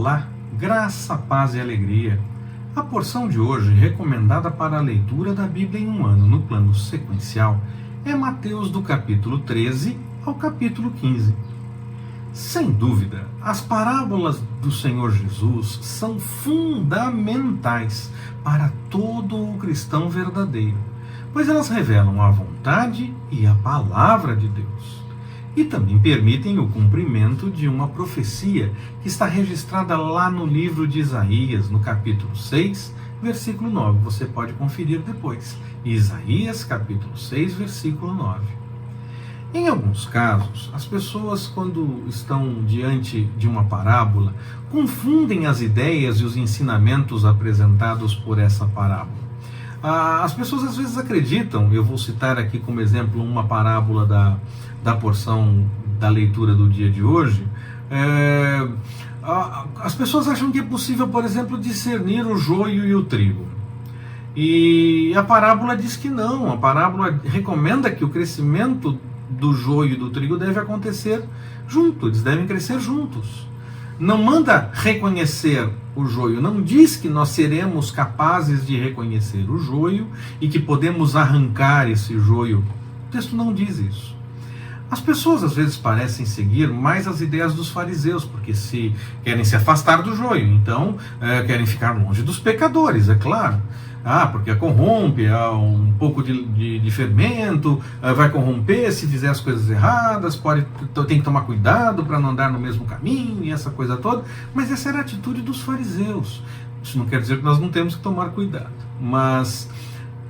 Olá, graça, paz e alegria. A porção de hoje, recomendada para a leitura da Bíblia em um ano no plano sequencial, é Mateus do capítulo 13 ao capítulo 15. Sem dúvida, as parábolas do Senhor Jesus são fundamentais para todo o cristão verdadeiro, pois elas revelam a vontade e a palavra de Deus. E também permitem o cumprimento de uma profecia que está registrada lá no livro de Isaías, no capítulo 6, versículo 9. Você pode conferir depois. Isaías, capítulo 6, versículo 9. Em alguns casos, as pessoas, quando estão diante de uma parábola, confundem as ideias e os ensinamentos apresentados por essa parábola. As pessoas às vezes acreditam, eu vou citar aqui como exemplo uma parábola da porção da leitura do dia de hoje. As pessoas acham que é possível, por exemplo, discernir o joio e o trigo. E a parábola diz que não. A parábola recomenda que o crescimento do joio e do trigo deve acontecer junto, eles devem crescer juntos. Não manda reconhecer o joio, não diz que nós seremos capazes de reconhecer o joio e que podemos arrancar esse joio. O texto não diz isso. As pessoas às vezes parecem seguir mais as ideias dos fariseus, porque se querem se afastar do joio, então querem ficar longe dos pecadores, é claro. Porque corrompe, há um pouco de fermento, vai corromper se fizer as coisas erradas, tem que tomar cuidado para não andar no mesmo caminho e essa coisa toda. Mas essa era a atitude dos fariseus. Isso não quer dizer que nós não temos que tomar cuidado. Mas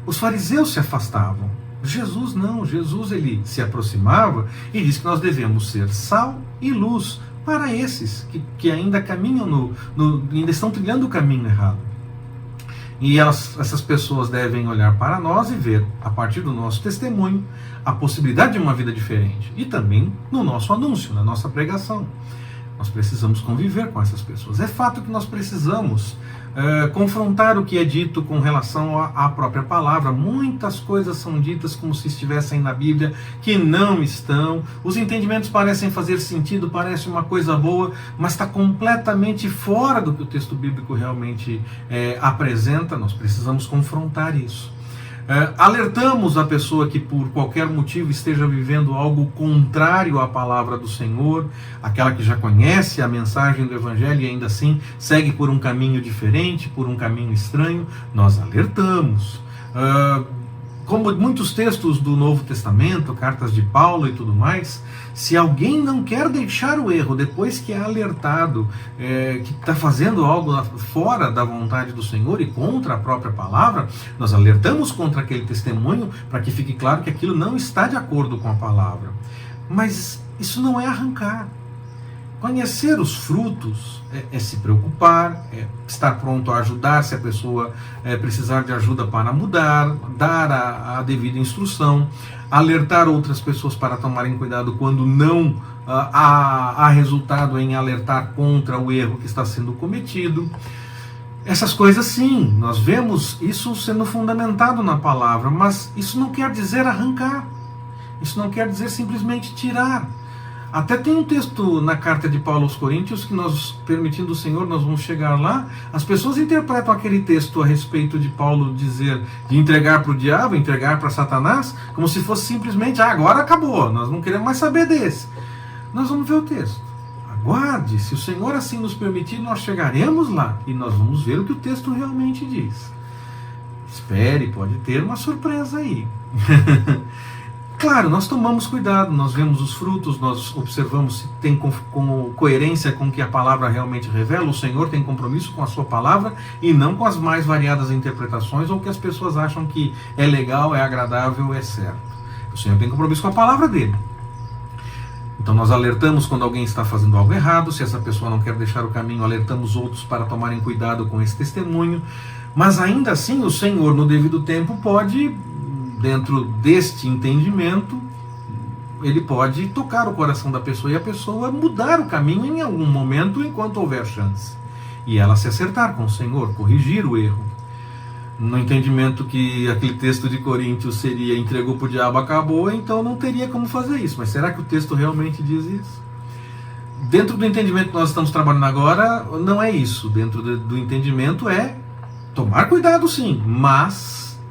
os fariseus se afastavam. Jesus não, Jesus ele se aproximava e disse que nós devemos ser sal e luz para esses que ainda caminham ainda estão trilhando o caminho errado. E essas pessoas devem olhar para nós e ver, a partir do nosso testemunho, a possibilidade de uma vida diferente. E também no nosso anúncio, na nossa pregação. Nós precisamos conviver com essas pessoas. É fato que nós precisamos confrontar o que é dito com relação à própria palavra. Muitas coisas são ditas como se estivessem na Bíblia, que não estão. Os entendimentos parecem fazer sentido, parece uma coisa boa, mas está completamente fora do que o texto bíblico realmente apresenta. Nós precisamos confrontar isso. Alertamos a pessoa que por qualquer motivo esteja vivendo algo contrário à palavra do Senhor, aquela que já conhece a mensagem do Evangelho e ainda assim segue por um caminho diferente, por um caminho estranho, nós alertamos. Como muitos textos do Novo Testamento, cartas de Paulo e tudo mais, se alguém não quer deixar o erro depois que é alertado que está fazendo algo fora da vontade do Senhor e contra a própria palavra, nós alertamos contra aquele testemunho para que fique claro que aquilo não está de acordo com a palavra. Mas isso não é arrancar. Conhecer os frutos é se preocupar, é estar pronto a ajudar se a pessoa precisar de ajuda para mudar, dar a devida instrução, alertar outras pessoas para tomarem cuidado quando não há resultado em alertar contra o erro que está sendo cometido. Essas coisas sim, nós vemos isso sendo fundamentado na palavra, mas isso não quer dizer arrancar, isso não quer dizer simplesmente tirar. Até tem um texto na carta de Paulo aos Coríntios que nós, permitindo o Senhor, nós vamos chegar lá. As pessoas interpretam aquele texto a respeito de Paulo dizer de entregar para o diabo, entregar para Satanás, como se fosse simplesmente, agora acabou, nós não queremos mais saber desse. Nós vamos ver o texto. Aguarde, se o Senhor assim nos permitir, nós chegaremos lá e nós vamos ver o que o texto realmente diz. Espere, pode ter uma surpresa aí. Claro, nós tomamos cuidado, nós vemos os frutos, nós observamos se tem coerência com o que a palavra realmente revela. O Senhor tem compromisso com a sua palavra e não com as mais variadas interpretações ou que as pessoas acham que é legal, é agradável, é certo. O Senhor tem compromisso com a palavra dele. Então nós alertamos quando alguém está fazendo algo errado, se essa pessoa não quer deixar o caminho, alertamos outros para tomarem cuidado com esse testemunho. Mas ainda assim o Senhor, no devido tempo, pode, dentro deste entendimento, ele pode tocar o coração da pessoa e a pessoa mudar o caminho em algum momento enquanto houver chance. E ela se acertar com o Senhor, corrigir o erro. No entendimento que aquele texto de Coríntios seria entregou para o diabo, acabou, então não teria como fazer isso. Mas será que o texto realmente diz isso? dentro do entendimento que nós estamos trabalhando agora, não é isso. Dentro do entendimento é tomar cuidado, sim, mas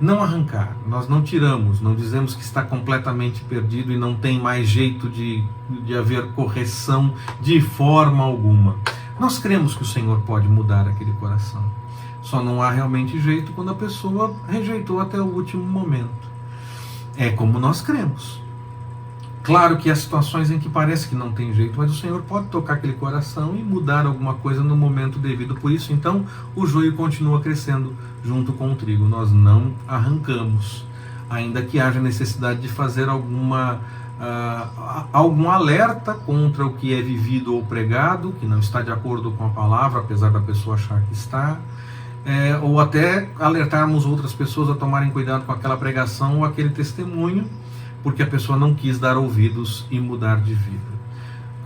não arrancar. Nós não tiramos, não dizemos que está completamente perdido e não tem mais jeito de haver correção de forma alguma. Nós cremos que o Senhor pode mudar aquele coração. Só não há realmente jeito quando a pessoa rejeitou até o último momento. É como nós cremos. Claro que há situações em que parece que não tem jeito, mas o Senhor pode tocar aquele coração e mudar alguma coisa no momento devido. Por isso, então, o joio continua crescendo junto com o trigo. Nós não arrancamos, ainda que haja necessidade de fazer algum alerta contra o que é vivido ou pregado, que não está de acordo com a palavra, apesar da pessoa achar que está, ou até alertarmos outras pessoas a tomarem cuidado com aquela pregação ou aquele testemunho, porque a pessoa não quis dar ouvidos e mudar de vida.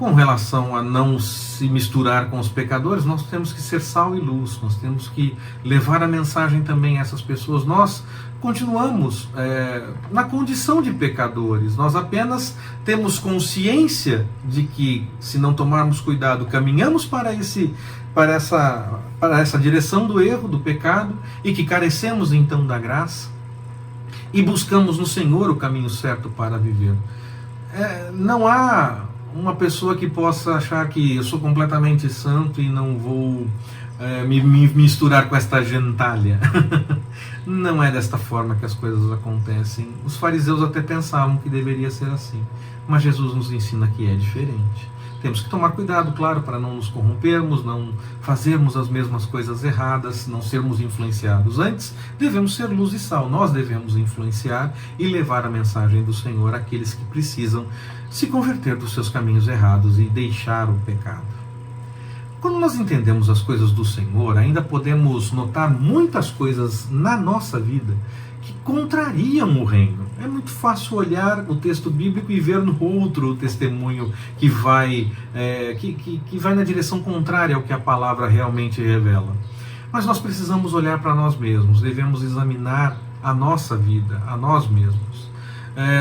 Com relação a não se misturar com os pecadores, nós temos que ser sal e luz, nós temos que levar a mensagem também a essas pessoas. Nós continuamos na condição de pecadores, nós apenas temos consciência de que, se não tomarmos cuidado, caminhamos para essa direção do erro, do pecado, e que carecemos então da graça, e buscamos no Senhor o caminho certo para viver. Não há uma pessoa que possa achar que eu sou completamente santo e não vou me misturar com esta gentalha. Não é desta forma que as coisas acontecem. Os fariseus até pensavam que deveria ser assim, mas Jesus nos ensina que é diferente. Temos que tomar cuidado, claro, para não nos corrompermos, não fazermos as mesmas coisas erradas, não sermos influenciados. Antes, devemos ser luz e sal. Nós devemos influenciar e levar a mensagem do Senhor àqueles que precisam se converter dos seus caminhos errados e deixar o pecado. Quando nós entendemos as coisas do Senhor, ainda podemos notar muitas coisas na nossa vida que contrariam o reino. É muito fácil olhar o texto bíblico e ver no outro o testemunho que vai na direção contrária ao que a palavra realmente revela. Mas nós precisamos olhar para nós mesmos, devemos examinar a nossa vida, a nós mesmos.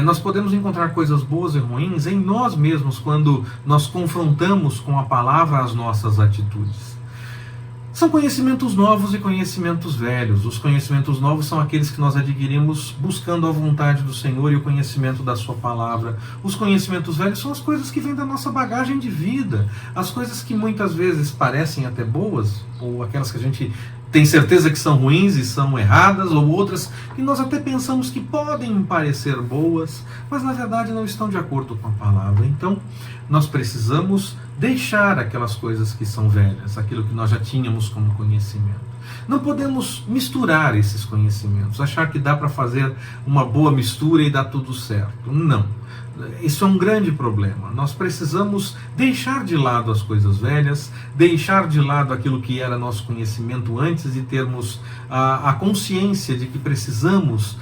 Nós podemos encontrar coisas boas e ruins em nós mesmos quando nós confrontamos com a palavra as nossas atitudes. São conhecimentos novos e conhecimentos velhos. Os conhecimentos novos são aqueles que nós adquirimos buscando a vontade do Senhor e o conhecimento da sua palavra. Os conhecimentos velhos são as coisas que vêm da nossa bagagem de vida, as coisas que muitas vezes parecem até boas, ou aquelas que a gente tem certeza que são ruins e são erradas, ou outras que nós até pensamos que podem parecer boas, mas na verdade não estão de acordo com a palavra. Então, nós precisamos deixar aquelas coisas que são velhas, aquilo que nós já tínhamos como conhecimento. Não podemos misturar esses conhecimentos, achar que dá para fazer uma boa mistura e dar tudo certo. Não. Isso é um grande problema. Nós precisamos deixar de lado as coisas velhas, deixar de lado aquilo que era nosso conhecimento antes e termos a consciência de que precisamos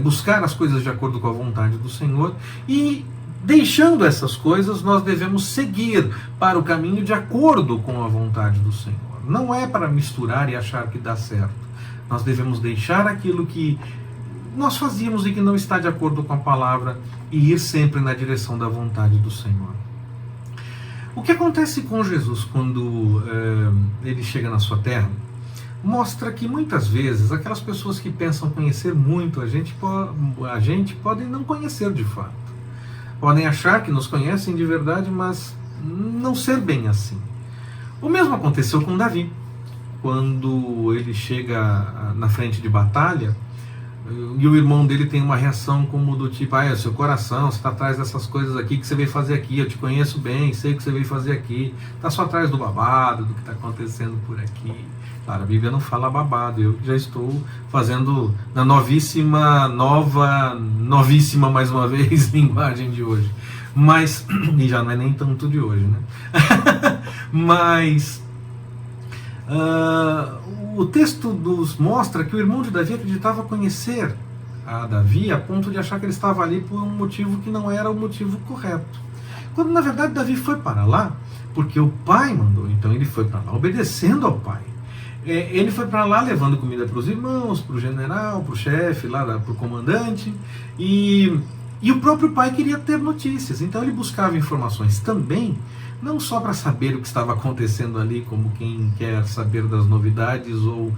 buscar as coisas de acordo com a vontade do Senhor, e deixando essas coisas, nós devemos seguir para o caminho de acordo com a vontade do Senhor. Não é para misturar e achar que dá certo. Nós devemos deixar aquilo que nós fazíamos e que não está de acordo com a palavra e ir sempre na direção da vontade do Senhor. O que acontece com Jesus quando ele chega na sua terra mostra que muitas vezes aquelas pessoas que pensam conhecer muito a gente podem não conhecer de fato. Podem achar que nos conhecem de verdade, mas não ser bem assim. O mesmo aconteceu com Davi. Quando ele chega na frente de batalha, e o irmão dele tem uma reação como do tipo: é seu coração, você está atrás dessas coisas aqui, que você veio fazer aqui, eu te conheço bem, sei o que você veio fazer aqui, está só atrás do babado, do que está acontecendo por aqui. Claro, a Bíblia não fala babado, eu já estou fazendo na novíssima mais uma vez, linguagem de hoje. Mas, e já não é nem tanto de hoje, né? Mas o texto nos mostra que o irmão de Davi acreditava conhecer a Davi a ponto de achar que ele estava ali por um motivo que não era o motivo correto. Quando na verdade Davi foi para lá porque o pai mandou, então ele foi para lá obedecendo ao pai. Ele foi para lá levando comida para os irmãos, para o general, para o chefe, para o comandante, e E o próprio pai queria ter notícias, então ele buscava informações também, não só para saber o que estava acontecendo ali, como quem quer saber das novidades ou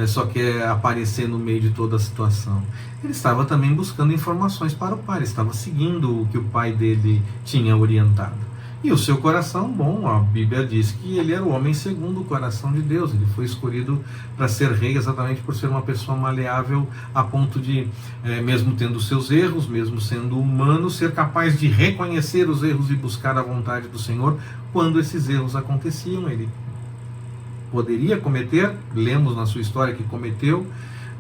só quer aparecer no meio de toda a situação. Ele estava também buscando informações para o pai, ele estava seguindo o que o pai dele tinha orientado. E o seu coração, bom, a Bíblia diz que ele era o homem segundo o coração de Deus. Ele foi escolhido para ser rei exatamente por ser uma pessoa maleável a ponto de, mesmo tendo seus erros, mesmo sendo humano, ser capaz de reconhecer os erros e buscar a vontade do Senhor quando esses erros aconteciam. Ele poderia cometer, lemos na sua história que cometeu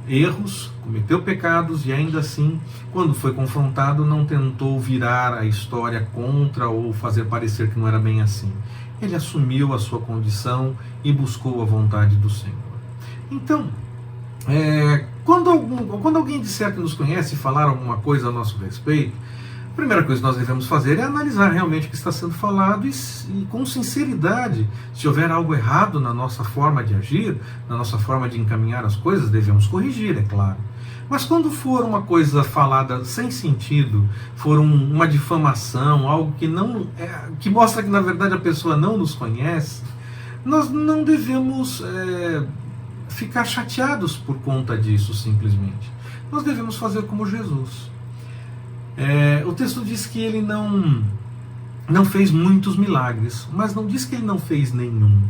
erros, cometeu pecados e ainda assim, quando foi confrontado, não tentou virar a história contra ou fazer parecer que não era bem assim. Ele assumiu a sua condição e buscou a vontade do Senhor. Então, quando alguém disser que nos conhece e falar alguma coisa a nosso respeito, a primeira coisa que nós devemos fazer é analisar realmente o que está sendo falado e com sinceridade, se houver algo errado na nossa forma de agir, na nossa forma de encaminhar as coisas, devemos corrigir, é claro. Mas quando for uma coisa falada sem sentido, for uma difamação, algo que mostra que na verdade a pessoa não nos conhece, nós não devemos ficar chateados por conta disso simplesmente. Nós devemos fazer como Jesus. O texto diz que ele não fez muitos milagres, mas não diz que ele não fez nenhum.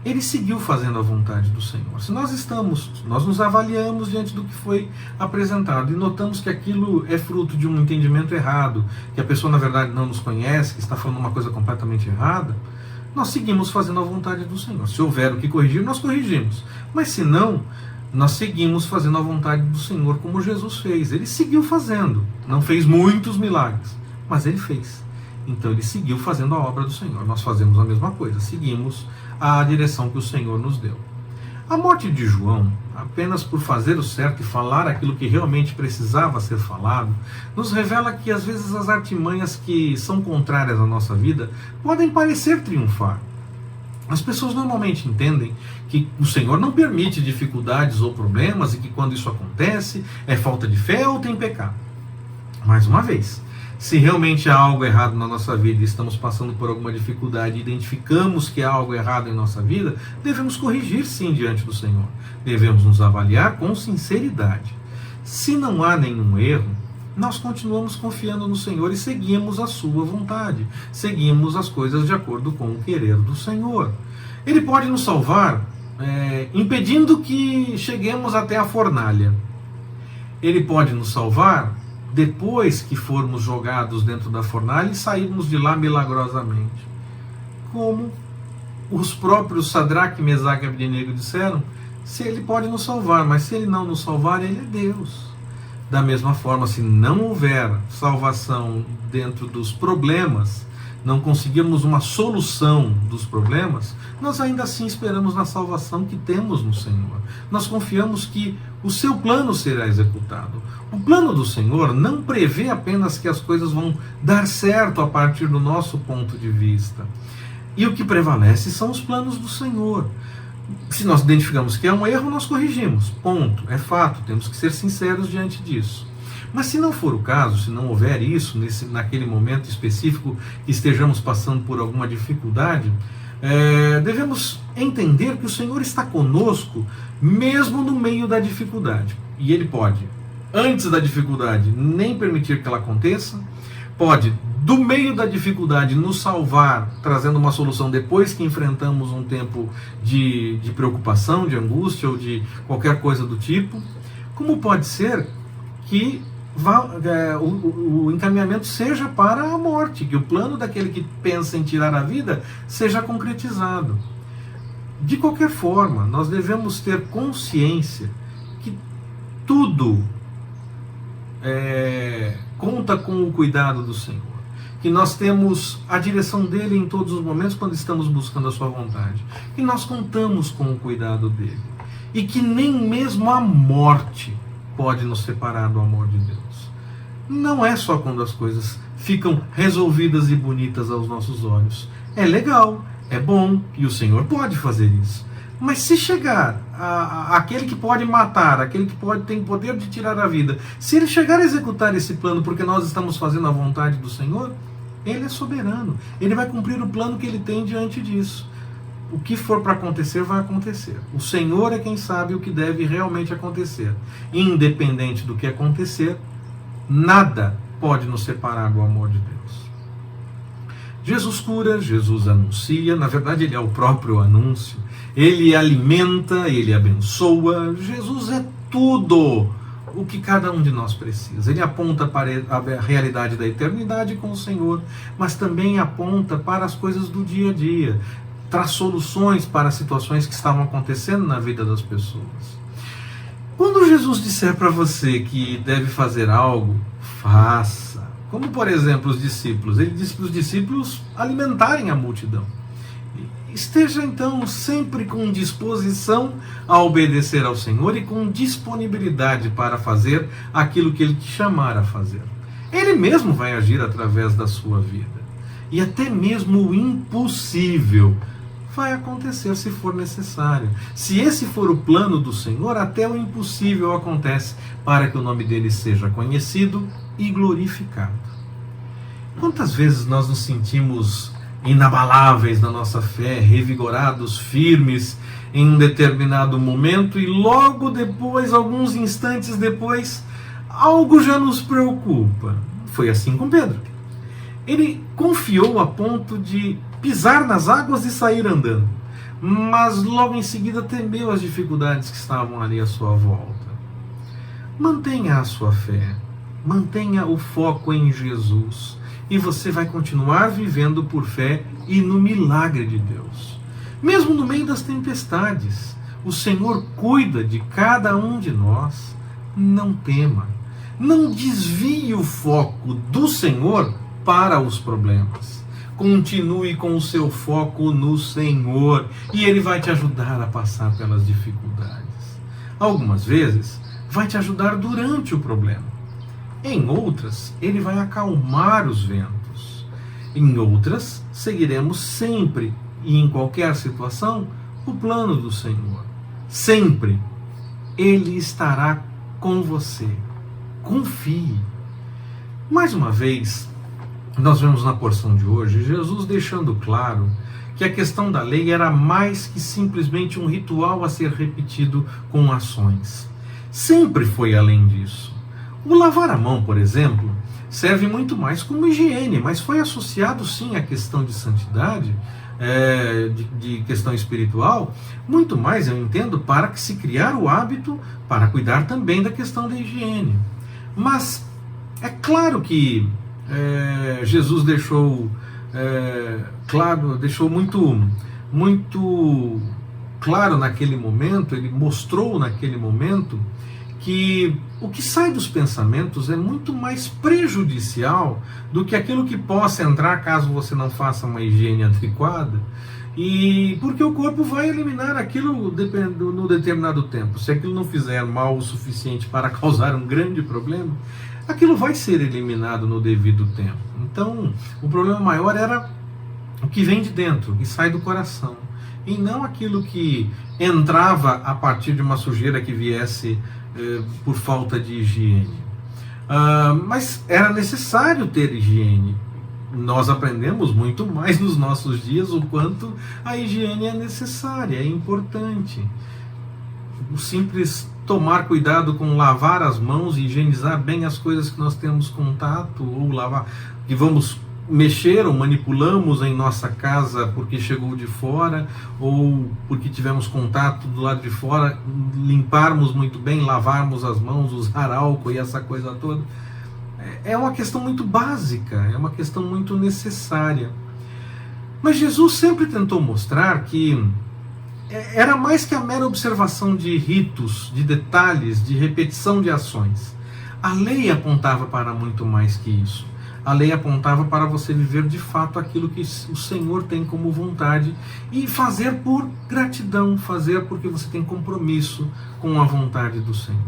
Ele seguiu fazendo a vontade do Senhor. Se nós nos avaliamos diante do que foi apresentado e notamos que aquilo é fruto de um entendimento errado, que a pessoa na verdade não nos conhece, que está falando uma coisa completamente errada, nós seguimos fazendo a vontade do Senhor. Se houver o que corrigir, nós corrigimos. Mas se não, nós seguimos fazendo a vontade do Senhor como Jesus fez. Ele seguiu fazendo, não fez muitos milagres, mas ele fez. Então ele seguiu fazendo a obra do Senhor. Nós fazemos a mesma coisa, seguimos a direção que o Senhor nos deu. A morte de João, apenas por fazer o certo e falar aquilo que realmente precisava ser falado, nos revela que às vezes as artimanhas que são contrárias à nossa vida podem parecer triunfar. As pessoas normalmente entendem que o Senhor não permite dificuldades ou problemas e que quando isso acontece é falta de fé ou tem pecado. Mais uma vez, se realmente há algo errado na nossa vida e estamos passando por alguma dificuldade e identificamos que há algo errado em nossa vida, devemos corrigir sim diante do Senhor. Devemos nos avaliar com sinceridade. Se não há nenhum erro, nós continuamos confiando no Senhor e seguimos a sua vontade. Seguimos as coisas de acordo com o querer do Senhor. Ele pode nos salvar impedindo que cheguemos até a fornalha. Ele pode nos salvar depois que formos jogados dentro da fornalha e sairmos de lá milagrosamente. Como os próprios Sadraque, Mesaque e Abdenego disseram, se ele pode nos salvar, mas se ele não nos salvar, ele é Deus. Da mesma forma, se não houver salvação dentro dos problemas, não conseguirmos uma solução dos problemas, nós ainda assim esperamos na salvação que temos no Senhor. Nós confiamos que o seu plano será executado. O plano do Senhor não prevê apenas que as coisas vão dar certo a partir do nosso ponto de vista. E o que prevalece são os planos do Senhor. Se nós identificamos que é um erro, nós corrigimos. Ponto. É fato. Temos que ser sinceros diante disso. Mas se não for o caso, se não houver isso, naquele momento específico que estejamos passando por alguma dificuldade, devemos entender que o Senhor está conosco mesmo no meio da dificuldade. E Ele pode, antes da dificuldade, nem permitir que ela aconteça, pode, do meio da dificuldade, nos salvar, trazendo uma solução depois que enfrentamos um tempo de preocupação, de angústia ou de qualquer coisa do tipo, como pode ser que o encaminhamento seja para a morte, que o plano daquele que pensa em tirar a vida seja concretizado. De qualquer forma, nós devemos ter consciência que tudo conta com o cuidado do Senhor, que nós temos a direção dele em todos os momentos quando estamos buscando a sua vontade, que nós contamos com o cuidado dele e que nem mesmo a morte pode nos separar do amor de Deus. Não é só quando as coisas ficam resolvidas e bonitas aos nossos olhos. É legal, é bom e o Senhor pode fazer isso. Mas se chegar aquele que pode matar, aquele que tem poder de tirar a vida, se ele chegar a executar esse plano porque nós estamos fazendo a vontade do Senhor, ele é soberano. Ele vai cumprir o plano que ele tem diante disso. O que for para acontecer, vai acontecer. O Senhor é quem sabe o que deve realmente acontecer. Independente do que acontecer, nada pode nos separar do amor de Deus. Jesus cura, Jesus anuncia, na verdade ele é o próprio anúncio. Ele alimenta, ele abençoa. Jesus é tudo o que cada um de nós precisa. Ele aponta para a realidade da eternidade com o Senhor, mas também aponta para as coisas do dia a dia. Traz soluções para situações que estavam acontecendo na vida das pessoas. Quando Jesus disser para você que deve fazer algo, faça. Como, por exemplo, os discípulos. Ele disse para os discípulos alimentarem a multidão. Esteja, então, sempre com disposição a obedecer ao Senhor e com disponibilidade para fazer aquilo que Ele te chamar a fazer. Ele mesmo vai agir através da sua vida. E até mesmo o impossível vai acontecer se for necessário. Se esse for o plano do Senhor, até o impossível acontece para que o nome dele seja conhecido e glorificado. Quantas vezes nós nos sentimos inabaláveis na nossa fé, revigorados, firmes em um determinado momento e logo depois, alguns instantes depois, algo já nos preocupa. Foi assim com Pedro. Ele confiou a ponto de pisar nas águas e sair andando, mas logo em seguida temeu as dificuldades que estavam ali à sua volta. Mantenha a sua fé, mantenha o foco em Jesus, e você vai continuar vivendo por fé e no milagre de Deus. Mesmo no meio das tempestades, o Senhor cuida de cada um de nós. Não tema, não desvie o foco do Senhor para os problemas. Continue com o seu foco no Senhor e Ele vai te ajudar a passar pelas dificuldades. Algumas vezes vai te ajudar durante o problema. Em outras, Ele vai acalmar os ventos. Em outras, seguiremos sempre e em qualquer situação o plano do Senhor. Sempre Ele estará com você. Confie. Mais uma vez, nós vemos na porção de hoje Jesus deixando claro que a questão da lei era mais que simplesmente um ritual a ser repetido com ações. Sempre foi além disso. O lavar a mão, por exemplo, serve muito mais como higiene, mas foi associado sim à questão de santidade, de questão espiritual, muito mais, eu entendo, para que se criar o hábito para cuidar também da questão da higiene. Mas é claro que Jesus deixou muito claro naquele momento, ele mostrou naquele momento que o que sai dos pensamentos é muito mais prejudicial do que aquilo que possa entrar caso você não faça uma higiene adequada, e porque o corpo vai eliminar aquilo no determinado tempo. Se aquilo não fizer mal o suficiente para causar um grande problema, aquilo vai ser eliminado no devido tempo. Então, o problema maior era o que vem de dentro, que sai do coração, e não aquilo que entrava a partir de uma sujeira que viesse por falta de higiene. Mas era necessário ter higiene. Nós aprendemos muito mais nos nossos dias o quanto a higiene é necessária, é importante. O simples tomar cuidado com lavar as mãos e higienizar bem as coisas que nós temos contato, ou lavar, que vamos mexer ou manipulamos em nossa casa porque chegou de fora, ou porque tivemos contato do lado de fora, limparmos muito bem, lavarmos as mãos, usar álcool e essa coisa toda. É uma questão muito básica, é uma questão muito necessária. Mas Jesus sempre tentou mostrar que era mais que a mera observação de ritos, de detalhes, de repetição de ações. A lei apontava para muito mais que isso. A lei apontava para você viver de fato aquilo que o Senhor tem como vontade e fazer por gratidão, fazer porque você tem compromisso com a vontade do Senhor.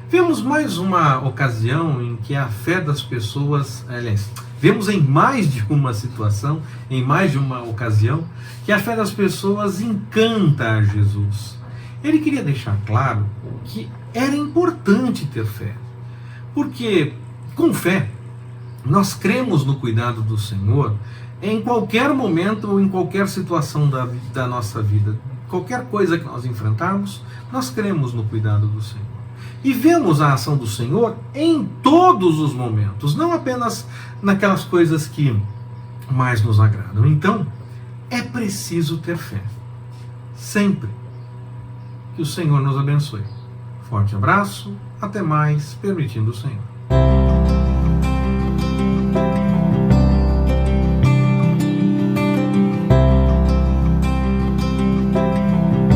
Vemos mais uma ocasião em que a fé das pessoas, Vemos em mais de uma situação, em mais de uma ocasião, que a fé das pessoas encanta a Jesus. Ele queria deixar claro que era importante ter fé, porque com fé nós cremos no cuidado do Senhor em qualquer momento ou em qualquer situação da nossa vida. Qualquer coisa que nós enfrentarmos, nós cremos no cuidado do Senhor. E vemos a ação do Senhor em todos os momentos, não apenas naquelas coisas que mais nos agradam. Então, é preciso ter fé. Sempre. Que o Senhor nos abençoe. Forte abraço, até mais, permitindo o Senhor.